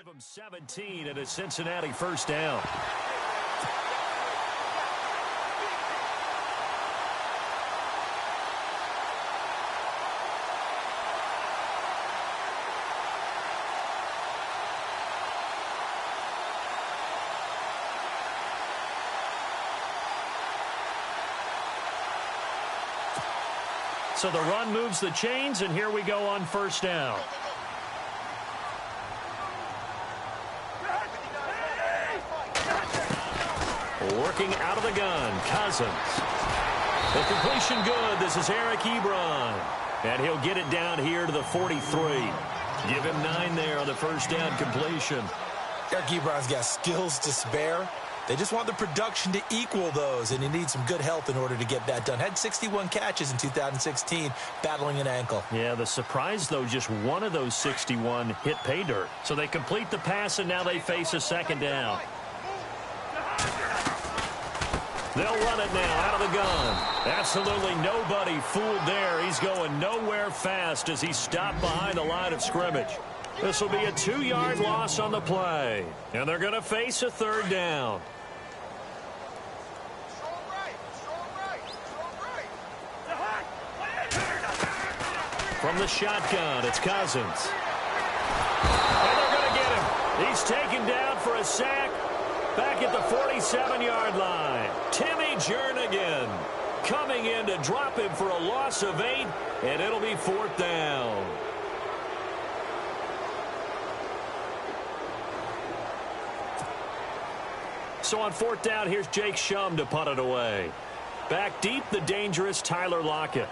them 17 and a Cincinnati first down. So the run moves the chains, and here we go on first down. Working out of the gun, Cousins. The completion good. This is Eric Ebron. And he'll get it down here to the 43. Give him 9 there on the first down completion. Eric Ebron's got skills to spare. They just want the production to equal those, and he needs some good health in order to get that done. Had 61 catches in 2016, battling an ankle. Yeah, the surprise, though, just one of those 61 hit pay dirt. So they complete the pass, and now they face a second down. They'll run it now out of the gun. Absolutely nobody fooled there. He's going nowhere fast as he's stopped behind the line of scrimmage. This will be a 2-yard loss on the play, and they're going to face a third down. From the shotgun, it's Cousins. And they're going to get him. He's taken down for a sack back at the 47-yard line. Timmy Jernigan coming in to drop him for a loss of 8, and it'll be 4th down. So on 4th down, here's Jake Shum to punt it away. Back deep, the dangerous Tyler Lockett.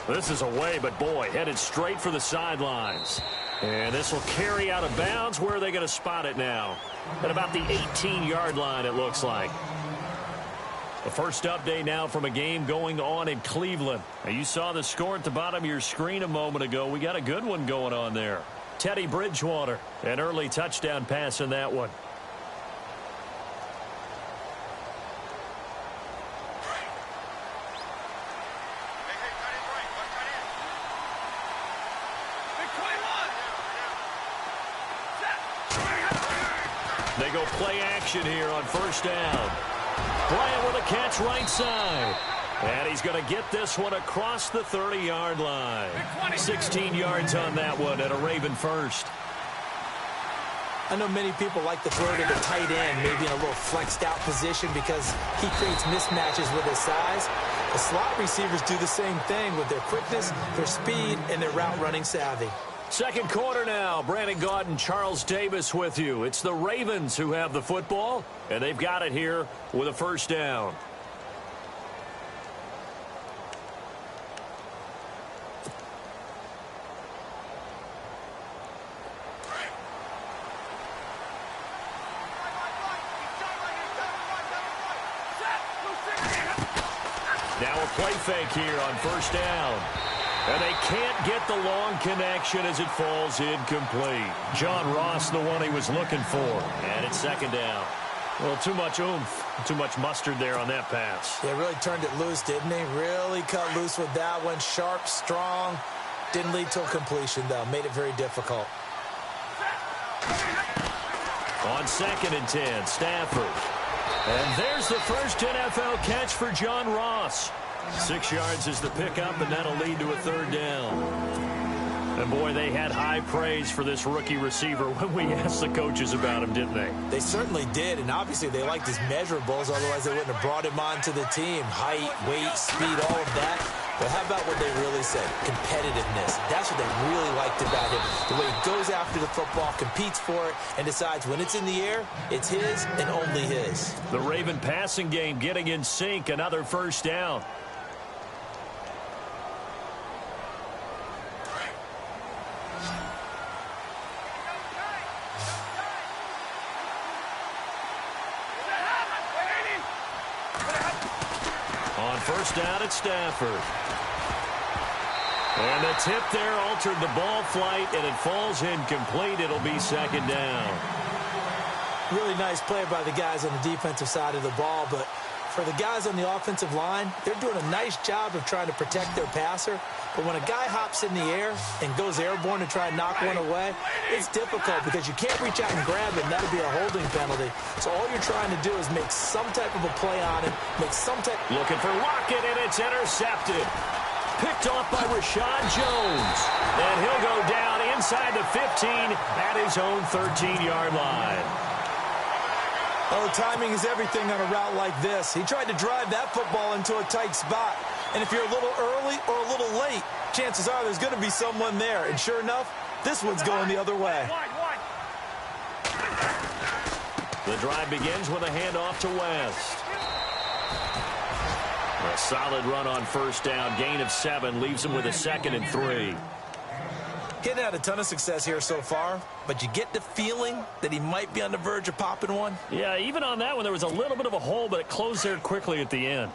This is away, but boy, headed straight for the sidelines. And this will carry out of bounds. Where are they going to spot it now? At about the 18-yard line, it looks like. The first update now from a game going on in Cleveland. Now, you saw the score at the bottom of your screen a moment ago. We got a good one going on there. Teddy Bridgewater, an early touchdown pass in that one. They go play action here on first down. Bryant with a catch right side. And he's going to get this one across the 30-yard line. 16 yards on that one at a Raven first. I know many people like to throw to the tight end, maybe in a little flexed out position because he creates mismatches with his size. The slot receivers do the same thing with their quickness, their speed, and their route running savvy. Second quarter now. Brandon Gaudin, Charles Davis with you. It's the Ravens who have the football, and they've got it here with a first down. Now a play fake here on first down. And they can't get the long connection as it falls incomplete. John Ross, the one he was looking for. And it's second down. Well, too much oomph, too much mustard there on that pass. Yeah, really turned it loose, didn't he? Really cut loose with that one. Sharp, strong. Didn't lead to a completion, though. Made it very difficult. On 2nd and 10, Stafford. And there's the first NFL catch for John Ross. 6 yards is the pickup, and that'll lead to a third down. And, boy, they had high praise for this rookie receiver when we asked the coaches about him, didn't they? They certainly did, and obviously they liked his measurables. Otherwise, they wouldn't have brought him onto the team. Height, weight, speed, all of that. But how about what they really said? Competitiveness. That's what they really liked about him. The way he goes after the football, competes for it, and decides when it's in the air, it's his and only his. The Raven passing game getting in sync. Another first down. First down at Stafford. And the tip there altered the ball flight, and it falls incomplete. It'll be second down. Really nice play by the guys on the defensive side of the ball, but for the guys on the offensive line, they're doing a nice job of trying to protect their passer. But when a guy hops in the air and goes airborne to try and knock one away, it's difficult because you can't reach out and grab it, and that'll be a holding penalty. So all you're trying to do is make some type of a play on him, make some type... Looking for Lockett, and it's intercepted. Picked off by Rashad Jones. And he'll go down inside the 15 at his own 13-yard line. Oh, timing is everything on a route like this. He tried to drive that football into a tight spot. And if you're a little early or a little late, chances are there's going to be someone there. And sure enough, this one's going the other way. The drive begins with a handoff to West. A solid run on first down. Gain of 7 leaves him with a 2nd and 3. Getting had a ton of success here so far, but you get the feeling that he might be on the verge of popping one. Yeah, even on that one, there was a little bit of a hole, but it closed there quickly at the end.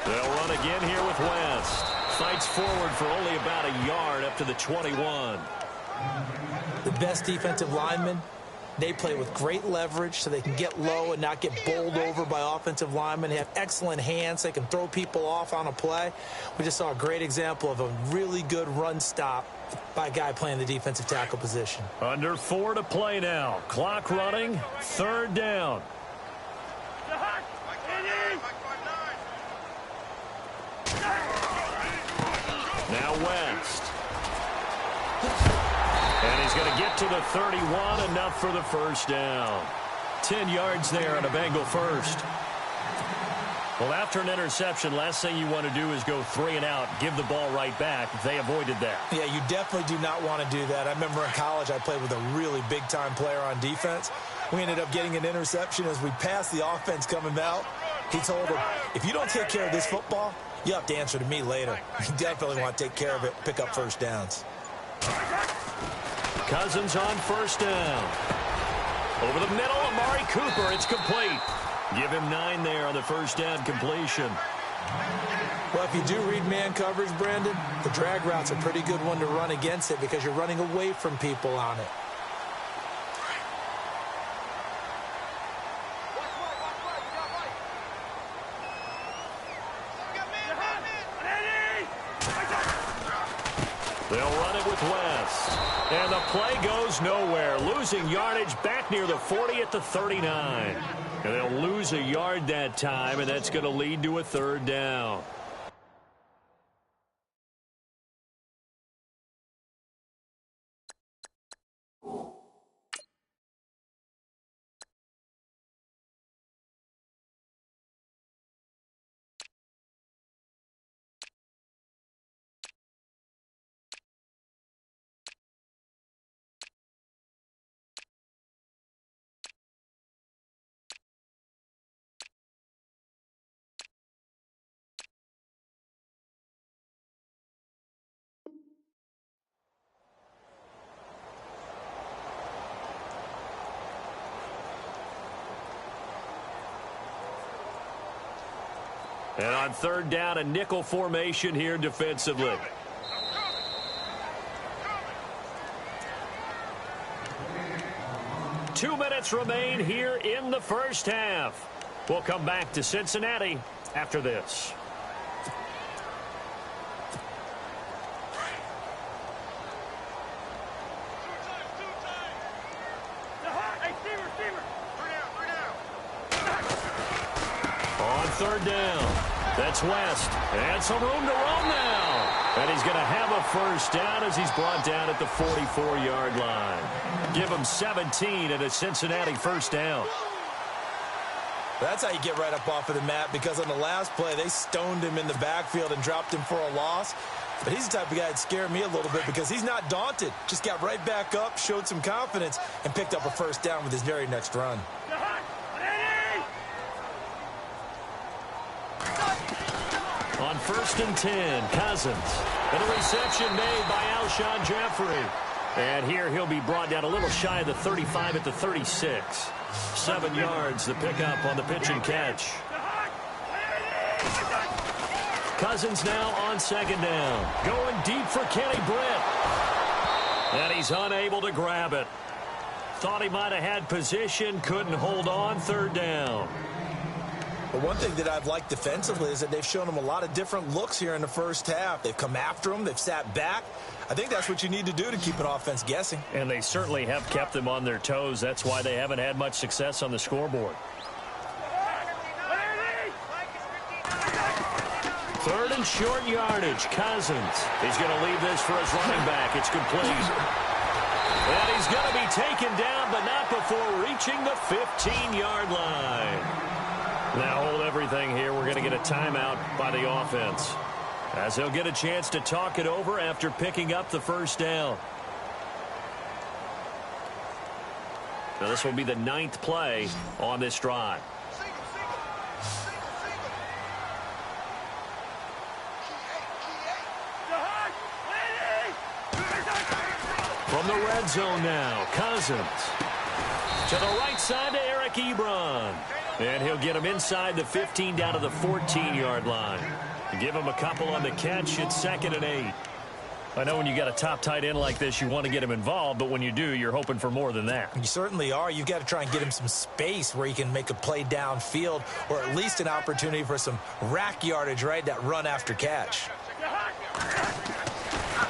They'll run again here with West. Fights forward for only about a yard up to the 21. The best defensive linemen, they play with great leverage so they can get low and not get bowled over by offensive linemen. They have excellent hands. They can throw people off on a play. We just saw a great example of a really good run stop by a guy playing the defensive tackle position. Under 4 to play now. Clock running. 3rd down. Now West. And he's going to get to the 31, enough for the first down. 10 yards there on a Bengal first. Well, after an interception, last thing you want to do is go 3 and out, give the ball right back. They avoided that. Yeah, you definitely do not want to do that. I remember in college I played with a really big-time player on defense. We ended up getting an interception as we passed the offense coming out. He told him, if you don't take care of this football, you have to answer to me later. You definitely want to take care of it, pick up first downs. Cousins on first down. Over the middle, Amari Cooper. It's complete. Give him 9 there on the first down completion. Well, if you do read man coverage, Brandon, the drag route's a pretty good one to run against it because you're running away from people on it. They'll run it with West. And the play goes nowhere. Losing yardage back near the 40 at the 39. And they'll lose a yard that time, and that's going to lead to a 3rd down. And on 3rd down, a nickel formation here defensively. Two minutes remain here in the first half. We'll come back to Cincinnati after this. On 3rd down, that's West. And some room to roam now. And he's going to have a first down as he's brought down at the 44-yard line. Give him 17 and a Cincinnati first down. That's how you get right up off of the mat, because on the last play, they stoned him in the backfield and dropped him for a loss. But he's the type of guy that scared me a little bit because he's not daunted. Just got right back up, showed some confidence, and picked up a first down with his very next run. On 1st and 10, Cousins. And a reception made by Alshon Jeffrey. And here he'll be brought down a little shy of the 35 at the 36. 7 yards, the pickup on the pitch and catch. Cousins now on second down. Going deep for Kenny Britt. And he's unable to grab it. Thought he might have had position, couldn't hold on, third down. But one thing that I've liked defensively is that they've shown him a lot of different looks here in the first half. They've come after him. They've sat back. I think that's what you need to do to keep an offense guessing. And they certainly have kept them on their toes. That's why they haven't had much success on the scoreboard. Third and short yardage. Cousins. He's going to leave this for his running back. It's complete. And he's going to be taken down, but not before reaching the 15-yard line. Now hold everything here. We're going to get a timeout by the offense, as he'll get a chance to talk it over after picking up the first down. Now this will be the 9th play on this drive. From the red zone now, Cousins. To the right side to Eric Ebron. And he'll get him inside the 15 down to the 14-yard line. Give him a couple on the catch. It's 2nd and 8. I know when you got a top tight end like this, you want to get him involved, but when you do, you're hoping for more than that. You certainly are. You've got to try and get him some space where he can make a play downfield, or at least an opportunity for some rack yardage, right? That run after catch.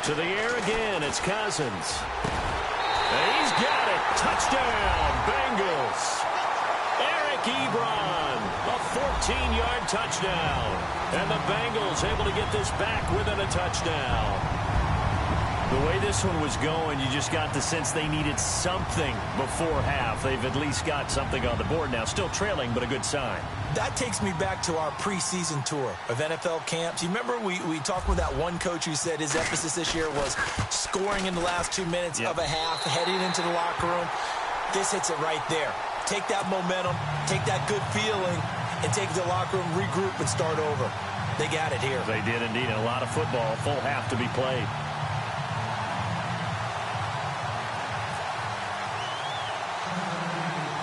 To the air again, it's Cousins. And he's got it. Touchdown, Bengals. Eric Ebron, a 14-yard touchdown. And the Bengals able to get this back within a touchdown. The way this one was going, you just got the sense they needed something before half. They've at least got something on the board now. Still trailing, but a good sign. That takes me back to our preseason tour of NFL camps. You remember we talked with that one coach who said his emphasis this year was scoring in the last 2 minutes of a half, heading into the locker room. This hits it right there. Take that momentum, take that good feeling, and take it to the locker room, regroup, and start over. They got it here. They did indeed. And a lot of football, full half to be played.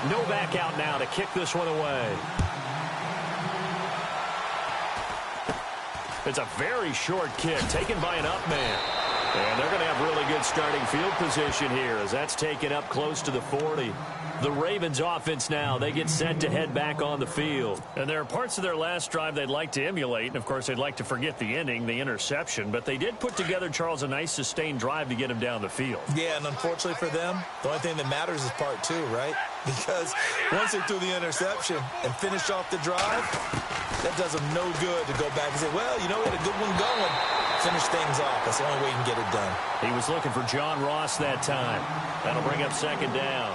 No back out now to kick this one away. It's a very short kick taken by an up man. And they're going to have really good starting field position here as that's taken up close to the 40. The Ravens offense now, they get set to head back on the field. And there are parts of their last drive they'd like to emulate. And, of course, they'd like to forget the ending, the interception. But they did put together, Charles, a nice sustained drive to get him down the field. Yeah, and unfortunately for them, the only thing that matters is part 2, right? Because once they threw the interception and finished off the drive, that does them no good to go back and say, well, you know, we had a good one going. Finish things off. That's the only way you can get it done. He was looking for John Ross that time. That'll bring up 2nd down.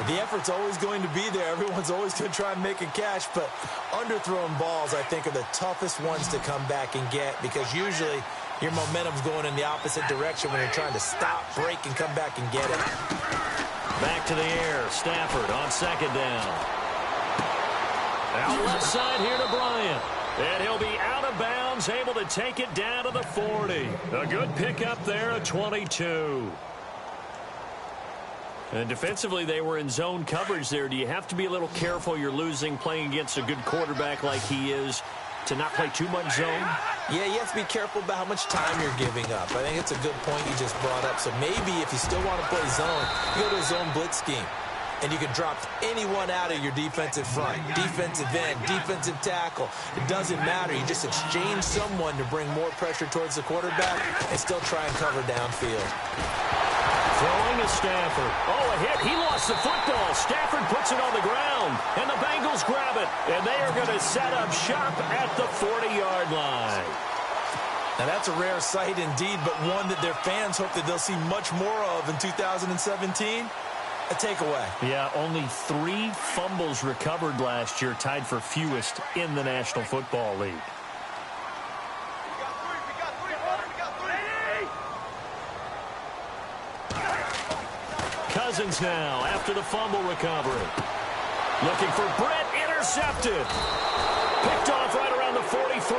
The effort's always going to be there. Everyone's always going to try and make a catch, but underthrown balls, I think, are the toughest ones to come back and get because usually your momentum's going in the opposite direction when you're trying to stop, break, and come back and get it. Back to the air. Stafford on 2nd down. Out left side here to Bryant. And he'll be out of bounds, able to take it down to the 40. A good pickup there at 22. And defensively, they were in zone coverage there. Do you have to be a little careful? You're losing playing against a good quarterback like he is to not play too much zone? Yeah, you have to be careful about how much time you're giving up. I think it's a good point you just brought up. So maybe if you still want to play zone, you go to a zone blitz scheme. And you can drop anyone out of your defensive front, defensive end, defensive tackle. It doesn't matter. You just exchange someone to bring more pressure towards the quarterback and still try and cover downfield. Throwing to Stafford. Oh, a hit. He lost the football. Stafford puts it on the ground, and the Bengals grab it. And they are going to set up shop at the 40-yard line. Now, that's a rare sight indeed, but one that their fans hope that they'll see much more of in 2017. A takeaway. Yeah, only 3 fumbles recovered last year, tied for fewest in the National Football League. Cousins now after the fumble recovery. Looking for Britt, intercepted. Picked off right around the 43.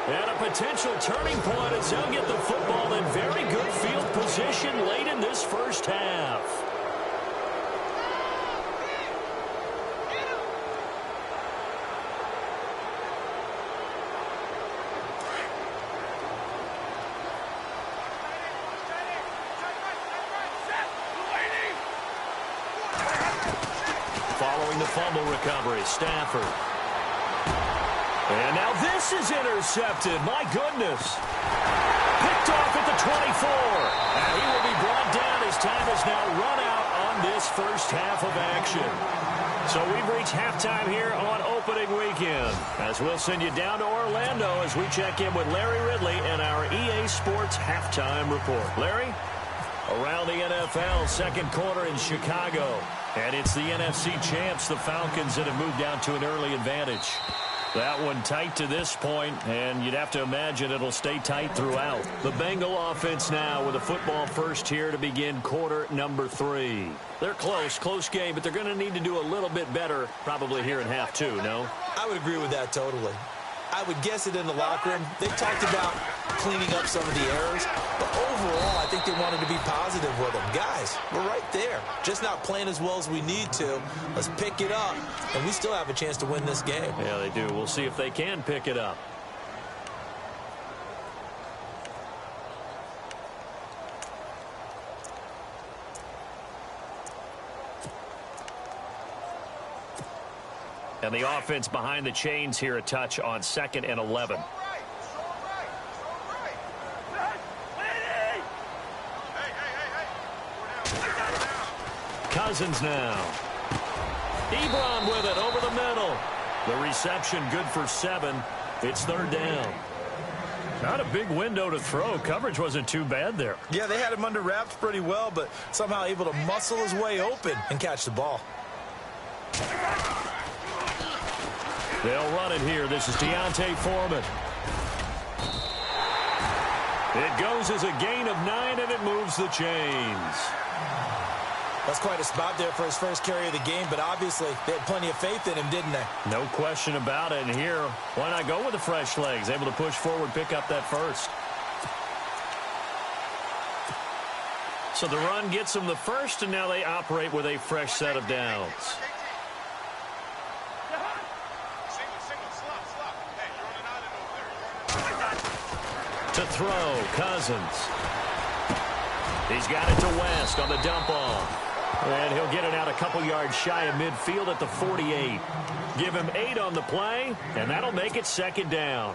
And a potential turning point as he'll get the football in very good field position late in this first half. following the fumble recovery. Stafford. And now this is intercepted. My goodness. Picked off at the 24. And he will be brought down. His time has now run out on this first half of action. So we've reached halftime here on opening weekend, as we'll send you down to Orlando as we check in with Larry Ridley and our EA Sports halftime report. Larry? Around the NFL, second quarter in Chicago. And it's the NFC champs, the Falcons, that have moved down to an early advantage. That one tight to this point, and you'd have to imagine it'll stay tight throughout. The Bengal offense now with a football first here to begin quarter number 3. They're close game, but they're going to need to do a little bit better probably here in half 2, no? I would agree with that totally. I would guess it in the locker room. They talked about cleaning up some of the errors, but overall, I think they wanted to be positive with them. Guys, we're right there. Just not playing as well as we need to. Let's pick it up, and we still have a chance to win this game. Yeah, they do. We'll see if they can pick it up. And the offense behind the chains here a touch on 2nd and 11. Cousins now. Ebron with it over the middle. The reception good for 7. It's 3rd down. Not a big window to throw. Coverage wasn't too bad there. Yeah, they had him under wraps pretty well, but somehow able to muscle his way open and catch the ball. They'll run it here. This is Deontay Foreman. It goes as a gain of 9, and it moves the chains. That's quite a spot there for his first carry of the game, but obviously they had plenty of faith in him, didn't they? No question about it. And here, why not go with the fresh legs? Able to push forward, pick up that first. So the run gets them the first, and now they operate with a fresh set of downs. To throw, Cousins. He's got it to West on the dump off. And he'll get it out a couple yards shy of midfield at the 48. Give him 8 on the play, and that'll make it 2nd down.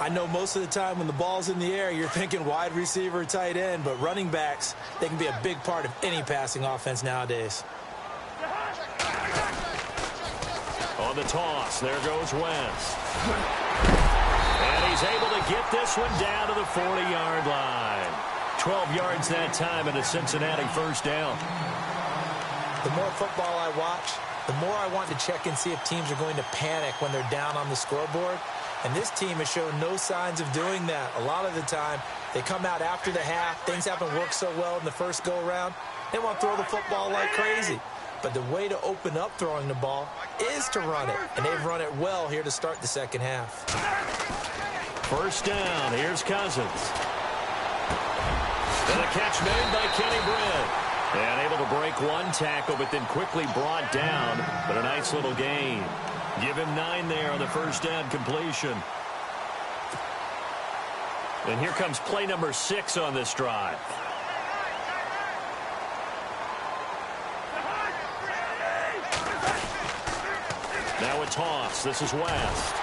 I know most of the time when the ball's in the air, you're thinking wide receiver, tight end, but running backs, they can be a big part of any passing offense nowadays. On the toss, there goes West. And he's able to get this one down to the 40-yard line. 12 yards that time and a Cincinnati first down. The more football I watch, the more I want to check and see if teams are going to panic when they're down on the scoreboard. And this team has shown no signs of doing that. A lot of the time, they come out after the half. Things haven't worked so well in the first go-around. They want to throw the football like crazy. But the way to open up throwing the ball is to run it. And they've run it well here to start the second half. First down. Here's Cousins. And a catch made by Kenny Britt. And able to break one tackle, but then quickly brought down. But a nice little gain. Give him 9 there on the first down completion. And here comes play number 6 on this drive. Now a toss. This is West.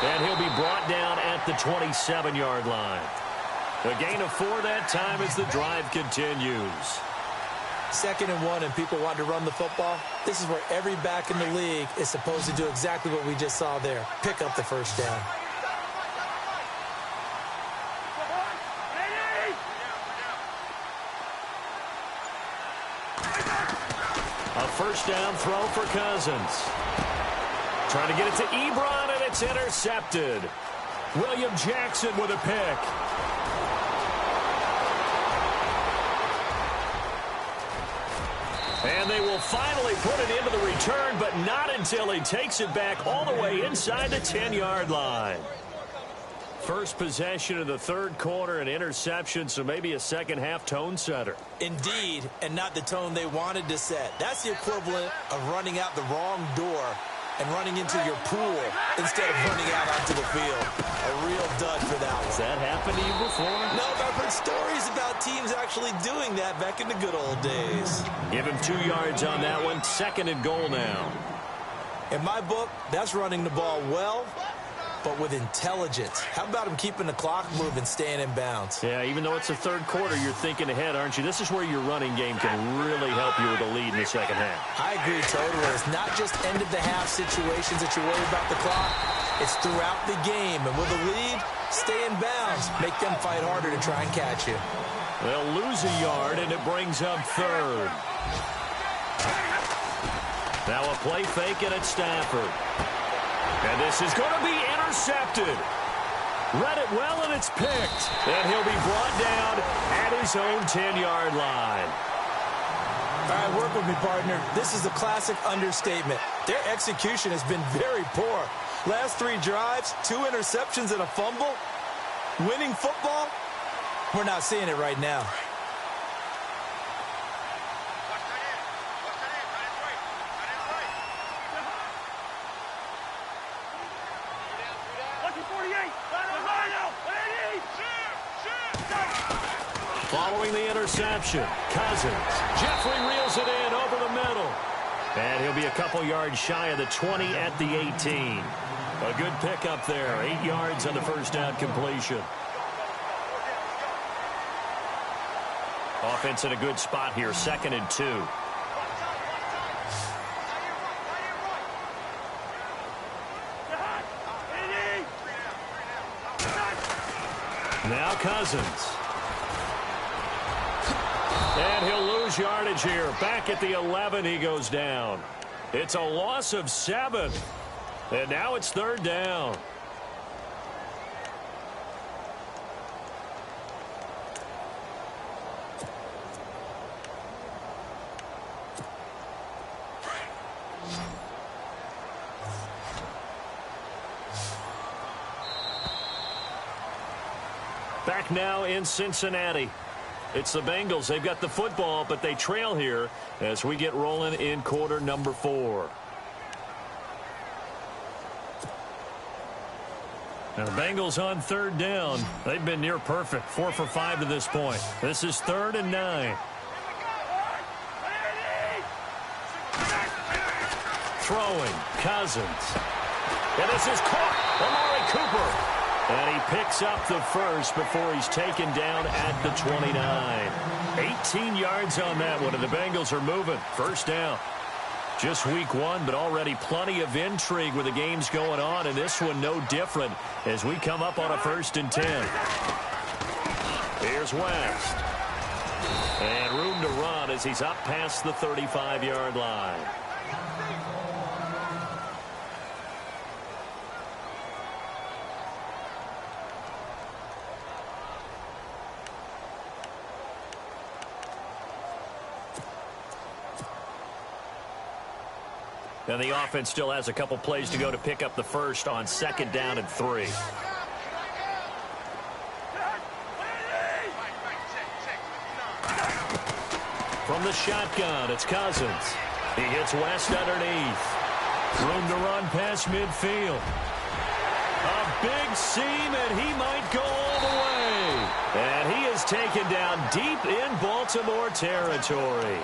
And he'll be brought down at the 27-yard line. A gain of 4 that time as the drive continues. 2nd and 1 and people want to run the football. This is where every back in the league is supposed to do exactly what we just saw there. Pick up the first down. A first down throw for Cousins. Trying to get it to Ebron, and it's intercepted. William Jackson with a pick. And they will finally put it into the return, but not until he takes it back all the way inside the 10-yard line. First possession of the third quarter, an interception, so maybe a second-half tone setter. Indeed, and not the tone they wanted to set. That's the equivalent of running out the wrong door and running into your pool instead of running out onto the field. A real dud for that one. Has that happened to you before? No, but I've heard stories about teams actually doing that back in the good old days. Give him 2 yards on that one. 2nd and goal now. In my book, that's running the ball well, but with intelligence. How about him keeping the clock moving, staying in bounds? Yeah, even though it's the 3rd quarter, you're thinking ahead, aren't you? This is where your running game can really help you with a lead in the 2nd half. I agree totally. It's not just end-of-the-half situations that you worry about the clock. It's throughout the game. And with a lead, stay in bounds. Make them fight harder to try and catch you. They'll lose a yard, and it brings up 3rd. Now a play fake it at Stafford. And this is going to be intercepted. Read it well, and it's picked. And he'll be brought down at his own 10-yard line. All right, work with me, partner. This is a classic understatement. Their execution has been very poor. Last 3 drives, 2 interceptions and a fumble. Winning football? We're not seeing it right now. Following the interception, Cousins. Jeffrey reels it in over the middle. And he'll be a couple yards shy of the 20 at the 18. A good pickup there. 8 yards on the first down completion. Offense in a good spot here. 2nd and 2. Now Cousins. And he'll lose yardage here. Back at the 11, he goes down. It's a loss of 7. And now it's 3rd down. Back now in Cincinnati. It's the Bengals. They've got the football, but they trail here as we get rolling in quarter number 4. Now the Bengals on 3rd down. They've been near perfect. 4 for 5 to this point. This is 3rd and 9. Throwing. Cousins. And this is caught. Amari Cooper. And he picks up the first before he's taken down at the 29. 18 yards on that one, and the Bengals are moving. 1st down. Just week 1, but already plenty of intrigue with the games going on, and this one no different as we come up on a 1st and 10. Here's West. And room to run as he's up past the 35-yard line. And the offense still has a couple plays to go to pick up the first on 2nd down and 3. From the shotgun, it's Cousins. He hits West underneath. Room to run past midfield. A big seam, and he might go all the way. And he is taken down deep in Baltimore territory.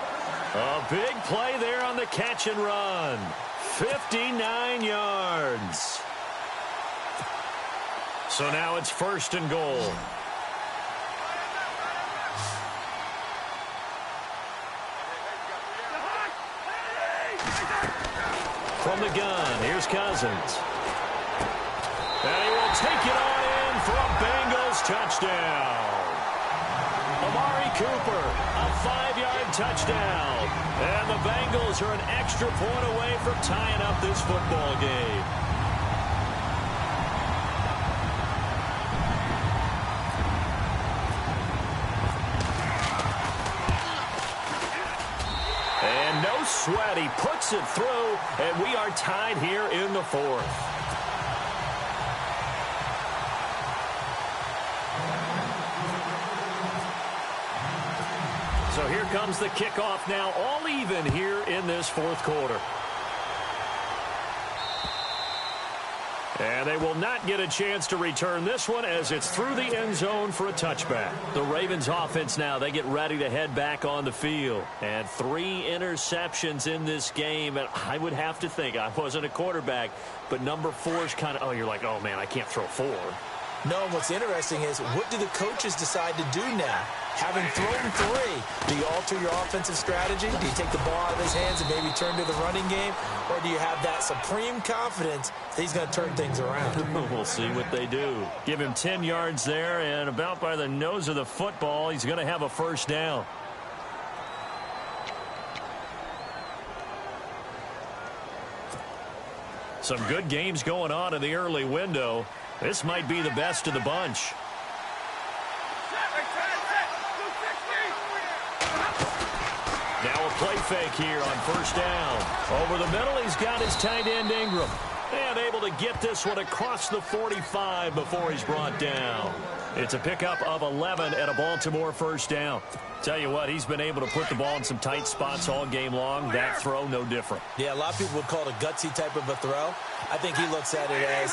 A big play there on the catch and run. 59 yards. So now it's 1st and goal. From the gun, here's Cousins. And he will take it on in for a Bengals touchdown. Amari Cooper, a 5-yard touchdown. And the Bengals are an extra point away from tying up this football game. And no sweat, he puts it through, and we are tied here in the 4th. So here comes the kickoff now, all even here in this 4th quarter. And they will not get a chance to return this one as it's through the end zone for a touchback. The Ravens offense now, they get ready to head back on the field. And 3 interceptions in this game. And I would have to think, I wasn't a quarterback, but number 4 is kind of, oh, you're like, oh, man, I can't throw 4. No, what's interesting is what do the coaches decide to do now? Having thrown 3, do you alter your offensive strategy? Do you take the ball out of his hands and maybe turn to the running game? Or do you have that supreme confidence that he's going to turn things around? We'll see what they do. Give him 10 yards there, and about by the nose of the football, he's going to have a first down. Some good games going on in the early window. This might be the best of the bunch. Now a play fake here on first down. Over the middle, he's got his tight end Ingram. And able to get this one across the 45 before he's brought down. It's a pickup of 11 at a Baltimore first down. Tell you what, he's been able to put the ball in some tight spots all game long. That throw, no different. Yeah, a lot of people would call it a gutsy type of a throw. I think he looks at it as,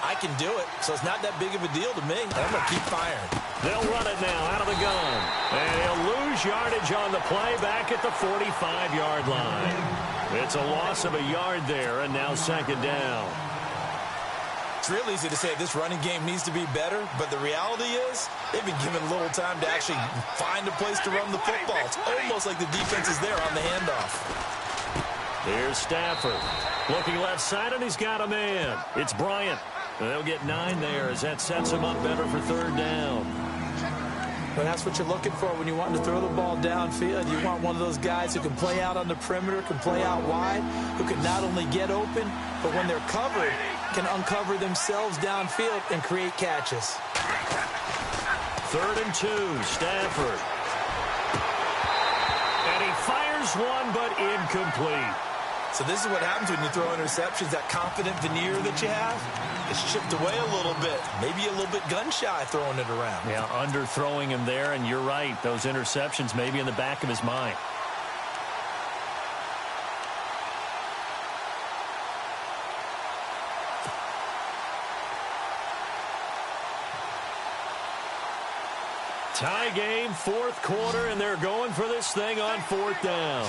I can do it, so it's not that big of a deal to me. I'm going to keep firing. They'll run it now out of the gun. And he'll lose yardage on the play back at the 45-yard line. It's a loss of a yard there, and now second down. It's real easy to say this running game needs to be better, but the reality is they've been given little time to actually find a place to run the football. It's almost like the defense is there on the handoff. Here's Stafford. Looking left side, and he's got a man. It's Bryant. And they'll get 9 there as that sets him up better for third down. But that's what you're looking for when you want to throw the ball downfield. You want one of those guys who can play out on the perimeter, can play out wide, who can not only get open, but when they're covered, can uncover themselves downfield and create catches. 3rd and 2, Stafford. And he fires one, but incomplete. So this is what happens when you throw interceptions. That confident veneer that you have is chipped away a little bit. Maybe a little bit gun-shy throwing it around. Yeah, underthrowing him there, and you're right. Those interceptions may be in the back of his mind. Tie game, 4th quarter, and they're going for this thing on 4th down.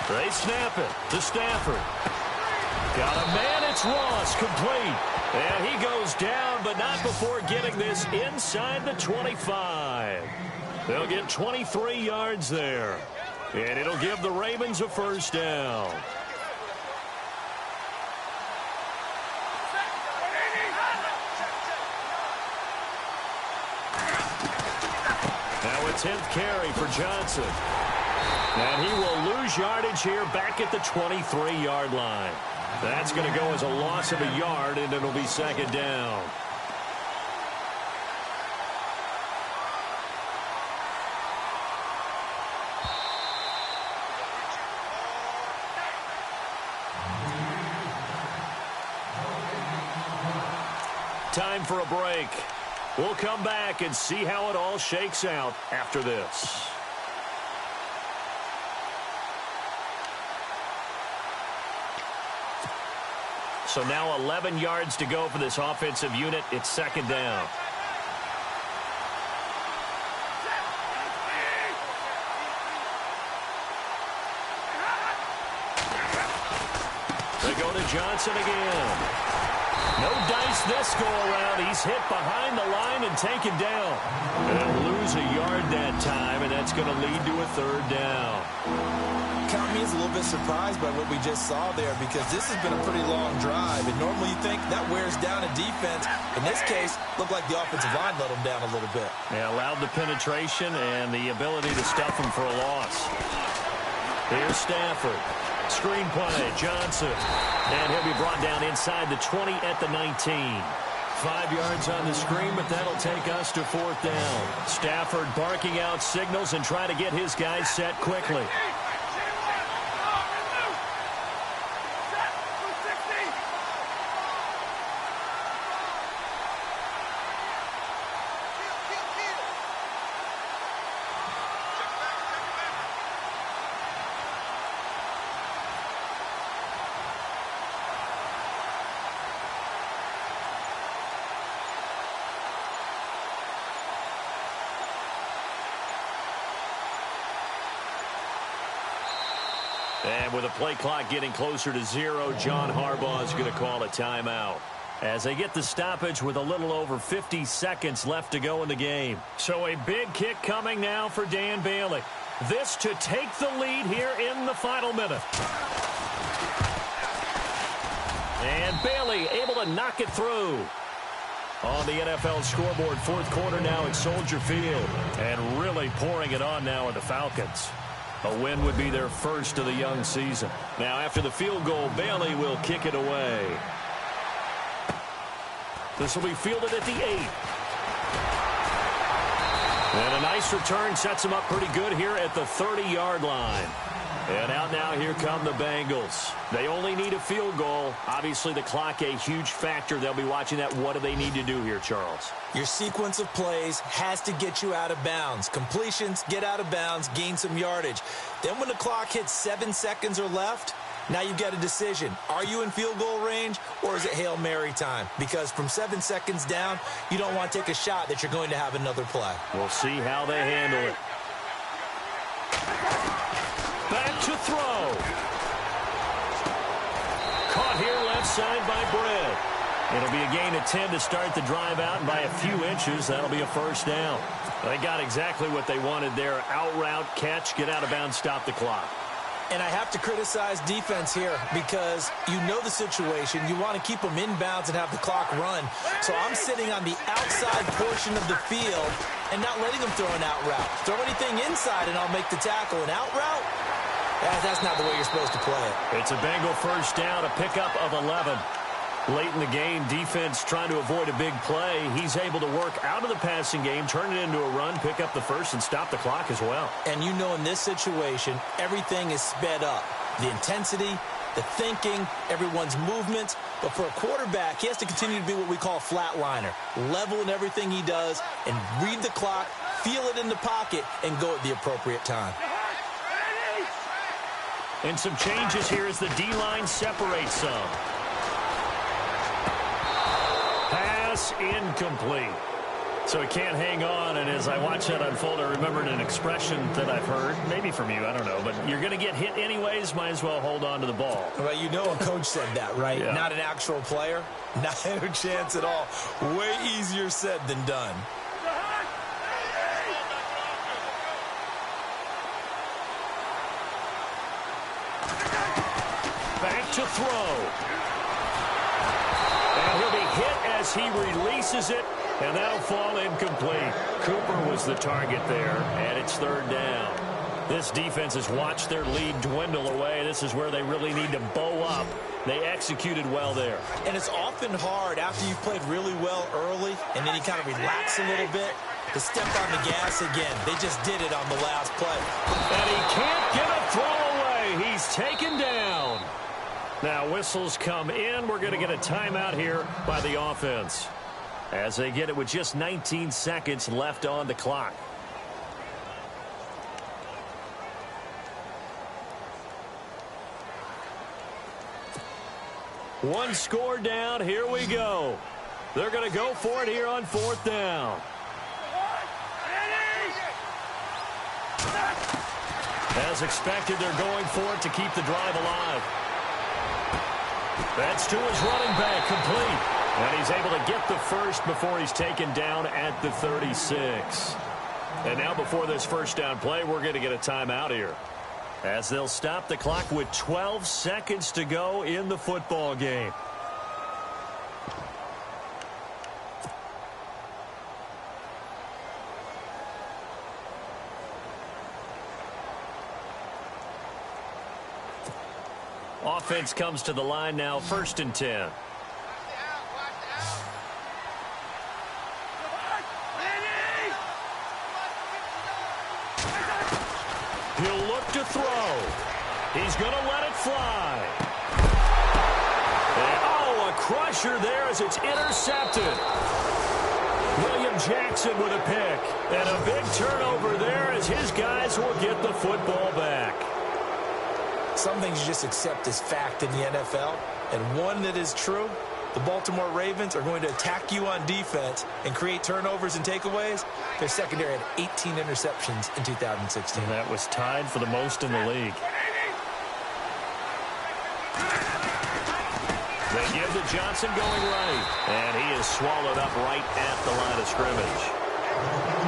They snap it to Stafford. Got a man, it's Ross, complete. And he goes down, but not before getting this inside the 25. They'll get 23 yards there. And it'll give the Ravens a first down. Now a 10th carry for Johnson. And he will lose yardage here back at the 23-yard line. That's going to go as a loss of a yard, and it'll be second down. Time for a break. We'll come back and see how it all shakes out after this. So now 11 yards to go for this offensive unit. It's second down. They go to Johnson again. No dice this go-around. He's hit behind the line and taken down. And lose a yard that time, and that's going to lead to a third down. Count me as a little bit surprised by what we just saw there, because this has been a pretty long drive, and normally you think that wears down a defense. In this case, looked like the offensive line let them down a little bit. Yeah, allowed the penetration and the ability to stuff them for a loss. Here's Stafford. Screen play, Johnson. And he'll be brought down inside the 20 at the 19. 5 yards on the screen, but that'll take us to fourth down. Stafford barking out signals and trying to get his guys set quickly. And with the play clock getting closer to 0, John Harbaugh is going to call a timeout as they get the stoppage with a little over 50 seconds left to go in the game. So a big kick coming now for Dan Bailey. This to take the lead here in the final minute. And Bailey able to knock it through. On the NFL scoreboard, fourth quarter now at Soldier Field. And really pouring it on now are the Falcons. A win would be their first of the young season. Now after the field goal, Bailey will kick it away. This will be fielded at the 8. And a nice return sets them up pretty good here at the 30-yard line. And out now, here come the Bengals. They only need a field goal. Obviously, the clock a huge factor. They'll be watching that. What do they need to do here, Charles? Your sequence of plays has to get you out of bounds. Completions, get out of bounds, gain some yardage. Then when the clock hits 7 seconds or left, now you get a decision. Are you in field goal range or is it Hail Mary time? Because from 7 seconds down, you don't want to take a shot that you're going to have another play. We'll see how they handle it. Back to throw. Caught here left side by Brett. It'll be a gain of 10 to start the drive out, and by a few inches, that'll be a first down. They got exactly what they wanted there. Out route, catch, get out of bounds, stop the clock. And I have to criticize defense here because you know the situation. You want to keep them inbounds and have the clock run. So I'm sitting on the outside portion of the field and not letting them throw an out route. Throw anything inside and I'll make the tackle. An out route? That's not the way you're supposed to play it. It's a Bengal first down, a pickup of 11. Late in the game, defense trying to avoid a big play. He's able to work out of the passing game, turn it into a run, pick up the first, and stop the clock as well. And you know in this situation, everything is sped up. The intensity, the thinking, everyone's movement. But for a quarterback, he has to continue to be what we call a flatliner. Level in everything he does and read the clock, feel it in the pocket, and go at the appropriate time. And some changes here as the D-line separates some. Pass incomplete. So he can't hang on, and as I watch that unfold, I remembered an expression that I've heard, maybe from you, I don't know, but you're going to get hit anyways, might as well hold on to the ball. Well, you know a coach said that, right? Yeah. Not an actual player. Not a chance at all. Way easier said than done. Back to throw. And he'll be hit as he releases it, and that'll fall incomplete. Cooper was the target there, and it's third down. This defense has watched their lead dwindle away. This is where they really need to bow up. They executed well there. And it's often hard after you've played really well early, and then you kind of relax a little bit, to step on the gas again. They just did it on the last play. And he can't get a throw away. He's taken down. Now whistles come in. We're going to get a timeout here by the offense as they get it with just 19 seconds left on the clock. One score down. Here we go. They're going to go for it here on fourth down. As expected, they're going for it to keep the drive alive. That's to his running back, complete. And he's able to get the first before he's taken down at the 36. And now before this first down play, we're going to get a timeout here, as they'll stop the clock with 12 seconds to go in the football game. Offense comes to the line now, 1st and 10. He'll look to throw. He's going to let it fly. And, oh, a crusher there as it's intercepted. William Jackson with a pick. And a big turnover there as his guys will get the football back. Some things you just accept as fact in the NFL, and one that is true, the Baltimore Ravens are going to attack you on defense and create turnovers and takeaways. Their secondary had 18 interceptions in 2016. And that was tied for the most in the league. to Johnson going right. And he is swallowed up right at the line of scrimmage.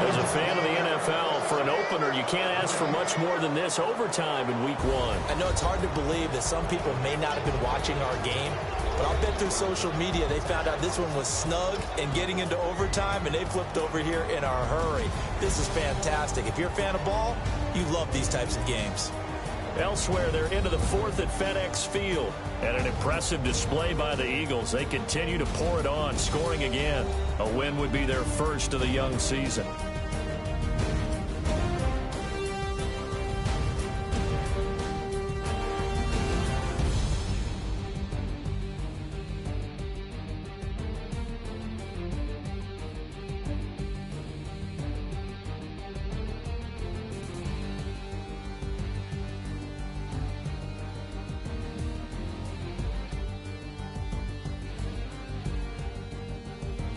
As a fan of the NFL, for an opener, you can't ask for much more than this overtime in Week 1. I know it's hard to believe that some people may not have been watching our game, but I'll bet through social media they found out this one was snug and getting into overtime, and they flipped over here in a hurry. This is fantastic. If you're a fan of ball, you love these types of games. Elsewhere, they're into the fourth at FedEx Field. And an impressive display by the Eagles. They continue to pour it on, scoring again. A win would be their first of the young season.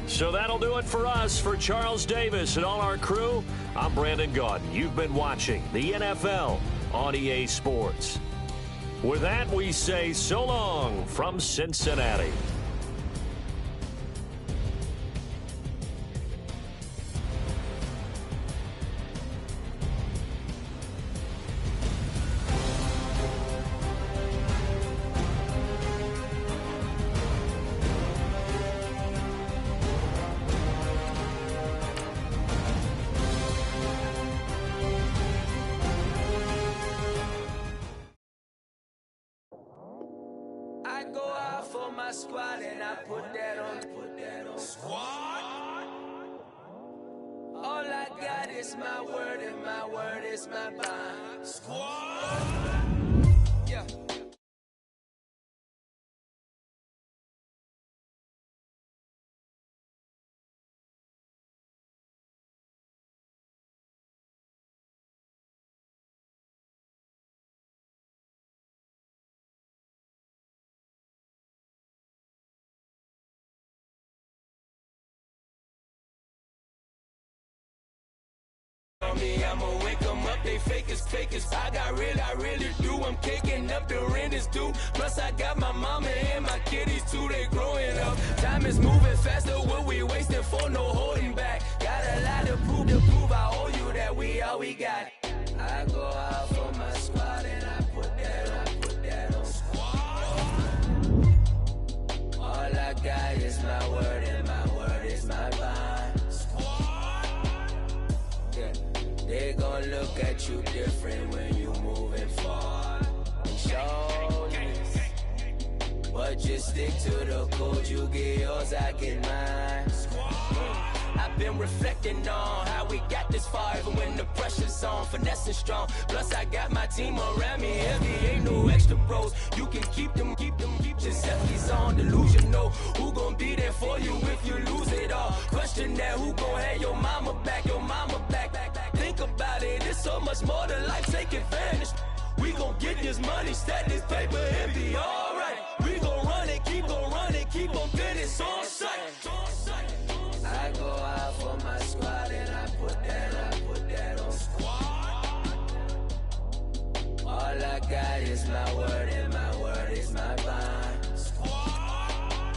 So that'll do it for us. For Charles Davis and all our crew, I'm Brandon Gaudin. You've been watching the NFL on EA Sports. With that, we say so long from Cincinnati. I go out for my squad and I put that on squad. All I got is my word and my word is my bond. Squad. Yeah. I'ma wake them up, they fake as. I really do. I'm caking up, the rent is due. Plus I got my mama and my kiddies too, they growing up. Time is moving faster, what we wasting for, no holding back. Got a lot to prove, I owe you that we all we got. I go out for my squad and I put that on squad. All I got is my word and my word is my bond. They gon' look at you different when you moving forward. Show this, but just stick to the code. You get yours, I get mine. I've been reflecting on how we got this far, even when the pressure's on, finesse is strong. Plus I got my team around me heavy, ain't no extra bros. You can keep them. Giuseppe's on delusional. Who gon' be there for you if you lose it all? Question that, who gon' have your mama back? Think about it, it's so much more to life, take advantage. We gon' get this money, stack this paper, and be alright. We gon' run it, keep on business on sight. I go out for my squad and I put that on squad. All I got is my word and my word is my bond. Squad.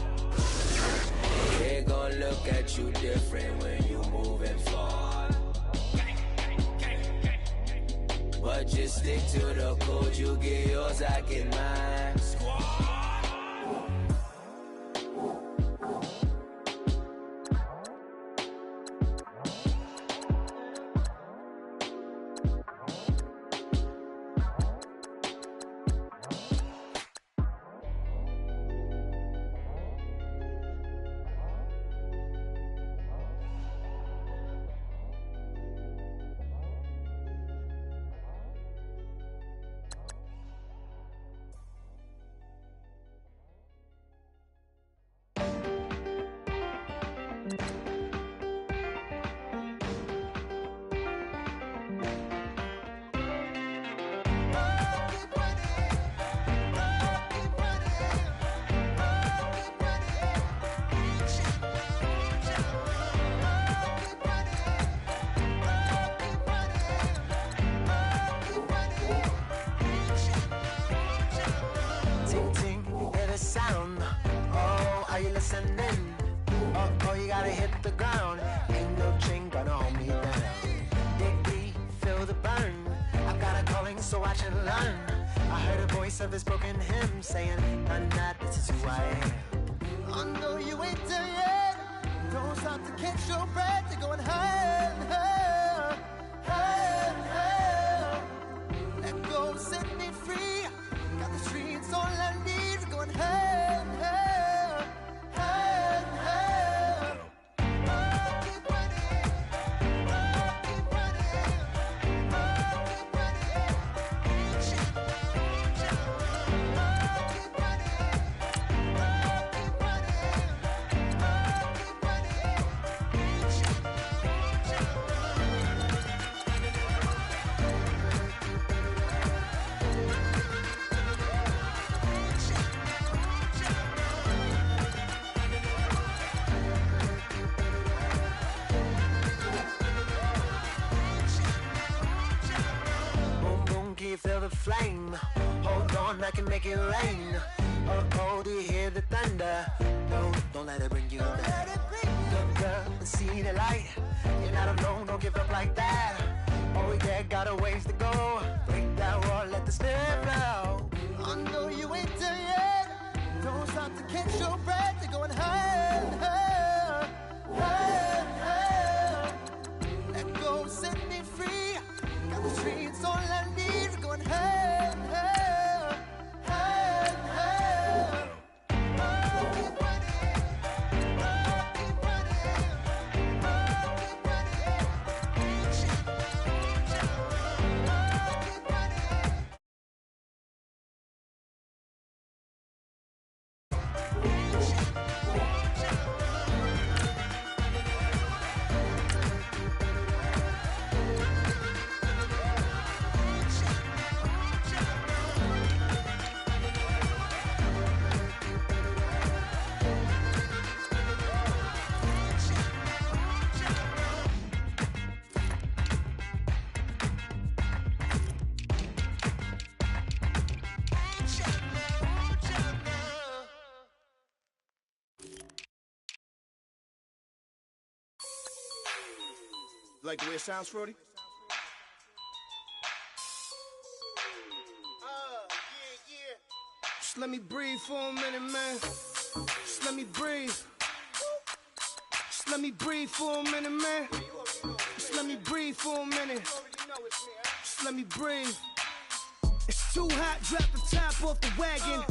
They gon' look at you different when you moving forward. But just stick to the code, you get yours, I get mine. Squad. watch and learn. I heard a voice of a spoken hymn saying, "I'm not, this is who I am." I know you ain't there yet. Don't stop to catch your breath. You're going higher, higher, higher, higher. Let go, set me free. Got the streets all I need. We're going higher, higher, higher, higher. Oh, keep running. Oh, keep running. Oh, keep running. Reach it, reach it. Oh, keep running. Oh, keep running. Oh, keep running. Reach it, reach it. Boom, boom, can you feel the flame? Hold on, I can make it rain. Oh, do you hear the thunder? No, don't let it bring you down. Look up and see the light. You're not alone, don't give up like that. Oh yeah, got a ways to go. Break that wall, let the spirit flow. I know you ain't there yet. Don't stop to catch your breath. You're going higher, higher, higher, higher. Let go, set me free. Got the streets all I need. We're going higher, higher, higher, higher. Oh, keep running. Oh, keep running. Oh, keep running. Reach it, reach it. Oh, keep running. Reach it, reach it. Like the way it sounds, Frody? Just let me breathe for a minute, man. Just let me breathe. Just let me breathe for a minute, man. Just let me breathe for a minute. Just let me breathe. It's too hot, drop the top off the wagon.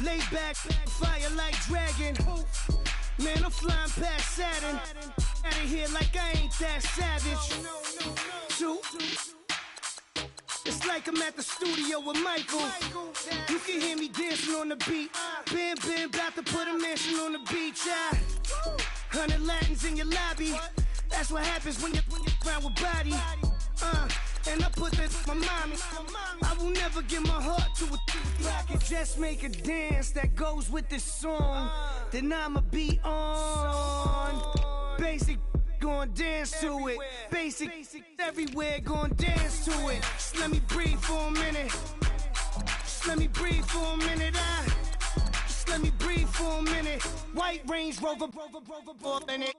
Lay back, fire like dragon. Man, I'm flying past Saturn. Out of here like I ain't that savage. Two. It's like I'm at the studio with Michael. You can hear me dancing on the beat. Bam, bam, about to put a mansion on the beach. 100 Latins in your lobby. That's what happens when you're around with body. And I put that in my mommy. I will never give my heart to a I can just make a dance that goes with this song. Then I'ma be on. Basic, gon' dance to it. Basic, everywhere, gon' dance to it. Just let me breathe for a minute. Just let me breathe for a minute. Just let me breathe for a minute. White Range Rover, in it.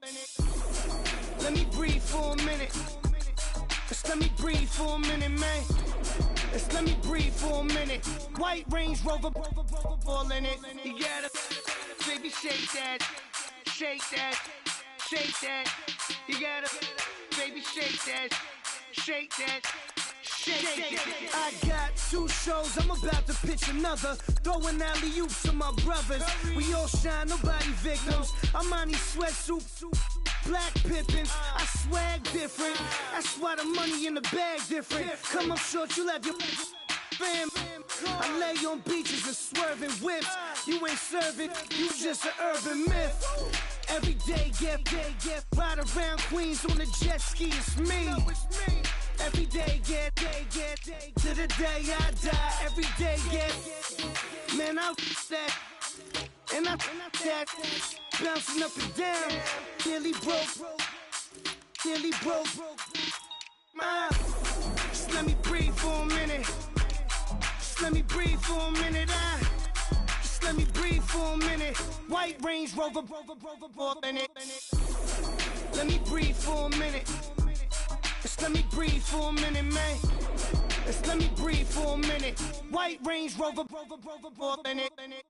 Let me breathe for a minute. Just let me breathe for a minute, man. Just let me breathe for a minute. White Range Rover, all in it. You gotta, baby, shake that, shake that, shake that. You gotta, baby, shake that, shake that. I got 2 shows, I'm about to pitch another. Throwing alley-oops to my brothers. We all shine, nobody victims. I'm on these sweatsuits, black Pippins. I swag different. That's why the money in the bag different. Come up short, you'll have your fam. I lay on beaches and swerving whips. You ain't serving, you just an urban myth. Every day, get ride around Queens on a jet ski, it's me. Every day, get to the day I die. Every day, get man, I that and I that bouncing up and down. Nearly broke. Just let me breathe for a minute. Just let me breathe for a minute. Just let me breathe for a minute. White Range Rover, in it. Let me breathe for a minute. Just let me breathe for a minute, man. Let's let me breathe for a minute. White Range Rover, in it.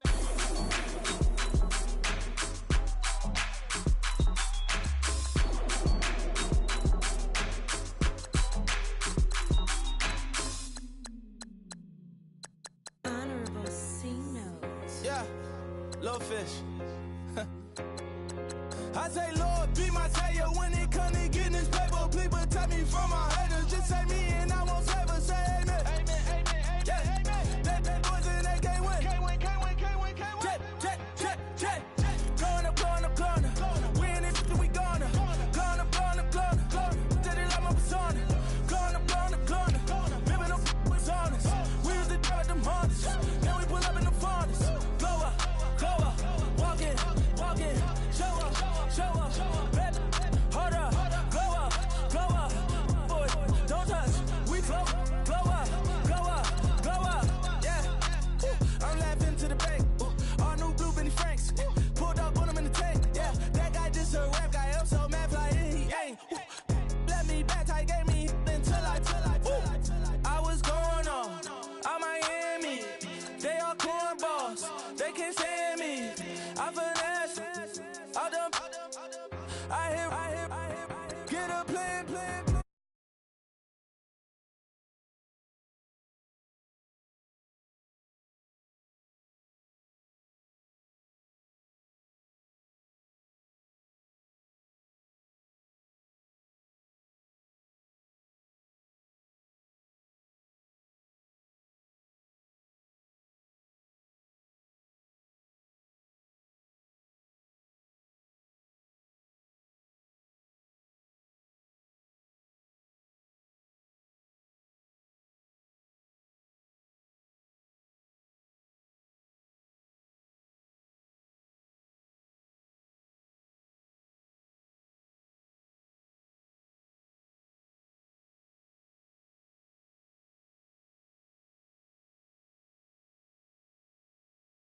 Honorable C notes. Yeah, little fish. I say, Lord, be my savior when it comes to getting this paper. Please protect me from